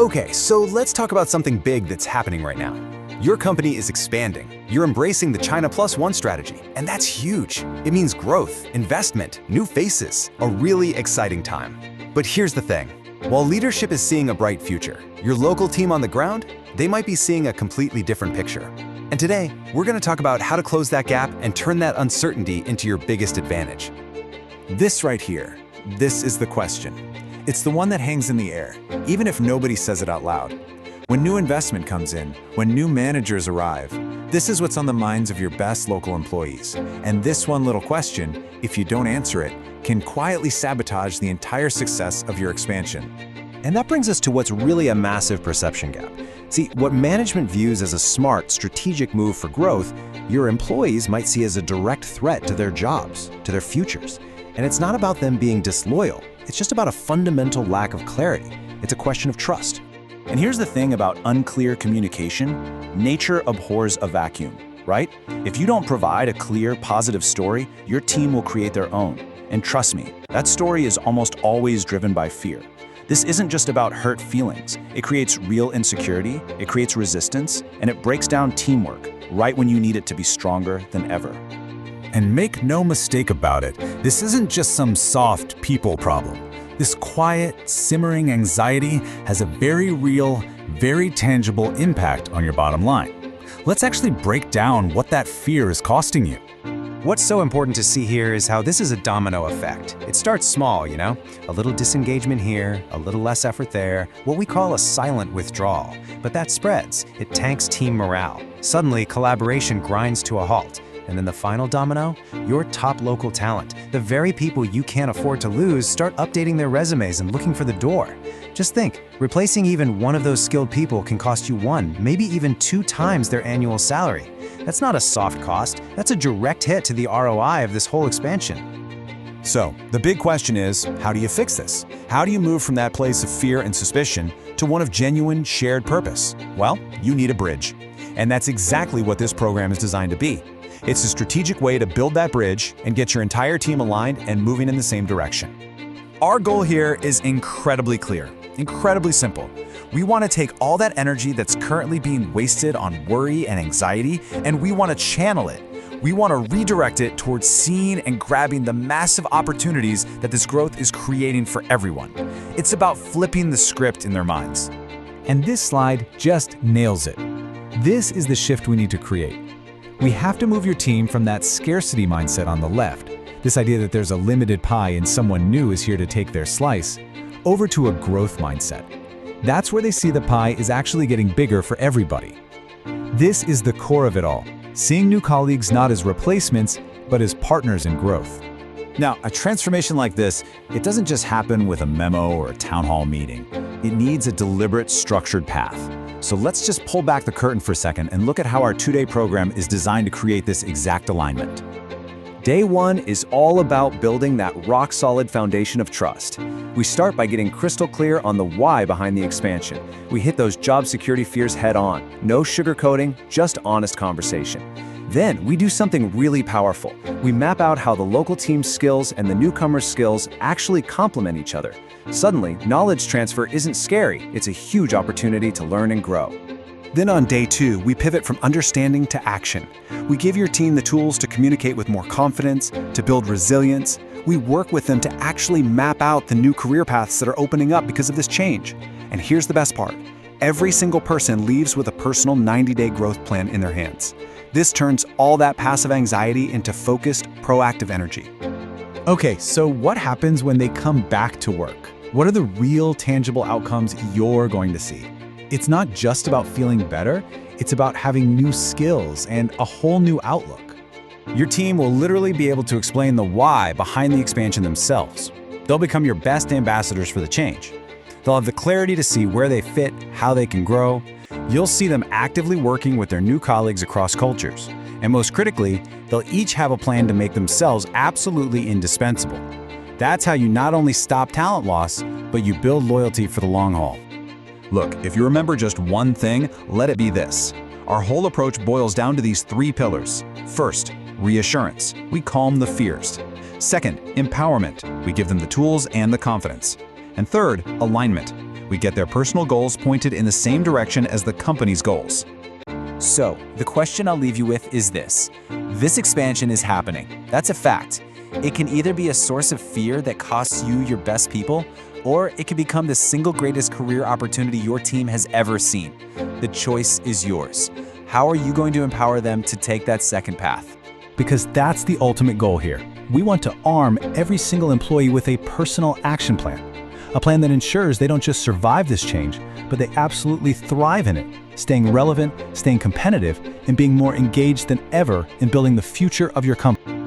Okay, so let's talk about something big that's happening right now. Your company is expanding. You're embracing the China Plus One strategy, and that's huge. It means growth, investment, new faces, a really exciting time. But here's the thing. While leadership is seeing a bright future, your local team on the ground, they might be seeing a completely different picture. And today, we're going to talk about how to close that gap and turn that uncertainty into your biggest advantage. This right here, this is the question. It's the one that hangs in the air, even if nobody says it out loud. When new investment comes in, when new managers arrive, this is what's on the minds of your best local employees. And this one little question, if you don't answer it, can quietly sabotage the entire success of your expansion. And that brings us to what's really a massive perception gap. See, what management views as a smart, strategic move for growth, your employees might see as a direct threat to their jobs, to their futures. And it's not about them being disloyal. It's just about a fundamental lack of clarity. It's a question of trust. And here's the thing about unclear communication. Nature abhors a vacuum, right? If you don't provide a clear, positive story, your team will create their own. And trust me, that story is almost always driven by fear. This isn't just about hurt feelings. It creates real insecurity, it creates resistance, and it breaks down teamwork right when you need it to be stronger than ever. And make no mistake about it, this isn't just some soft people problem. This quiet, simmering anxiety has a very real, very tangible impact on your bottom line. Let's actually break down what that fear is costing you. What's so important to see here is how this is a domino effect. It starts small, a little disengagement here, a little less effort there, what we call a silent withdrawal. But that spreads, it tanks team morale. Suddenly, collaboration grinds to a halt. And then the final domino, your top local talent, the very people you can't afford to lose, start updating their resumes and looking for the door. Just think, replacing even one of those skilled people can cost you 1, maybe even 2 times their annual salary. That's not a soft cost, that's a direct hit to the ROI of this whole expansion. So, the big question is, how do you fix this? How do you move from that place of fear and suspicion to one of genuine shared purpose? Well, you need a bridge. And that's exactly what this program is designed to be. It's a strategic way to build that bridge and get your entire team aligned and moving in the same direction. Our goal here is incredibly clear, incredibly simple. We want to take all that energy that's currently being wasted on worry and anxiety, and we want to channel it. We want to redirect it towards seeing and grabbing the massive opportunities that this growth is creating for everyone. It's about flipping the script in their minds. And this slide just nails it. This is the shift we need to create. We have to move your team from that scarcity mindset on the left, this idea that there's a limited pie and someone new is here to take their slice, over to a growth mindset. That's where they see the pie is actually getting bigger for everybody. This is the core of it all, seeing new colleagues not as replacements, but as partners in growth. Now, a transformation like this, it doesn't just happen with a memo or a town hall meeting. It needs a deliberate, structured path. So let's just pull back the curtain for a second and look at how our 2-day program is designed to create this exact alignment. Day 1 is all about building that rock-solid foundation of trust. We start by getting crystal clear on the why behind the expansion. We hit those job security fears head-on. No sugarcoating, just honest conversation. Then we do something really powerful. We map out how the local team's skills and the newcomer's skills actually complement each other. Suddenly, knowledge transfer isn't scary, it's a huge opportunity to learn and grow. Then on day 2, we pivot from understanding to action. We give your team the tools to communicate with more confidence, to build resilience. We work with them to actually map out the new career paths that are opening up because of this change. And here's the best part. Every single person leaves with a personal 90-day growth plan in their hands. This turns all that passive anxiety into focused, proactive energy. Okay, so what happens when they come back to work? What are the real tangible outcomes you're going to see? It's not just about feeling better, it's about having new skills and a whole new outlook. Your team will literally be able to explain the why behind the expansion themselves. They'll become your best ambassadors for the change. They'll have the clarity to see where they fit, how they can grow. You'll see them actively working with their new colleagues across cultures. And most critically, they'll each have a plan to make themselves absolutely indispensable. That's how you not only stop talent loss, but you build loyalty for the long haul. Look, if you remember just one thing, let it be this. Our whole approach boils down to these 3 pillars. First, reassurance. We calm the fears. Second, empowerment. We give them the tools and the confidence. And third, alignment. We get their personal goals pointed in the same direction as the company's goals. So, the question I'll leave you with is this. This expansion is happening. That's a fact. It can either be a source of fear that costs you your best people, or it can become the single greatest career opportunity your team has ever seen. The choice is yours. How are you going to empower them to take that second path? Because that's the ultimate goal here. We want to arm every single employee with a personal action plan. A plan that ensures they don't just survive this change, but they absolutely thrive in it, staying relevant, staying competitive, and being more engaged than ever in building the future of your company.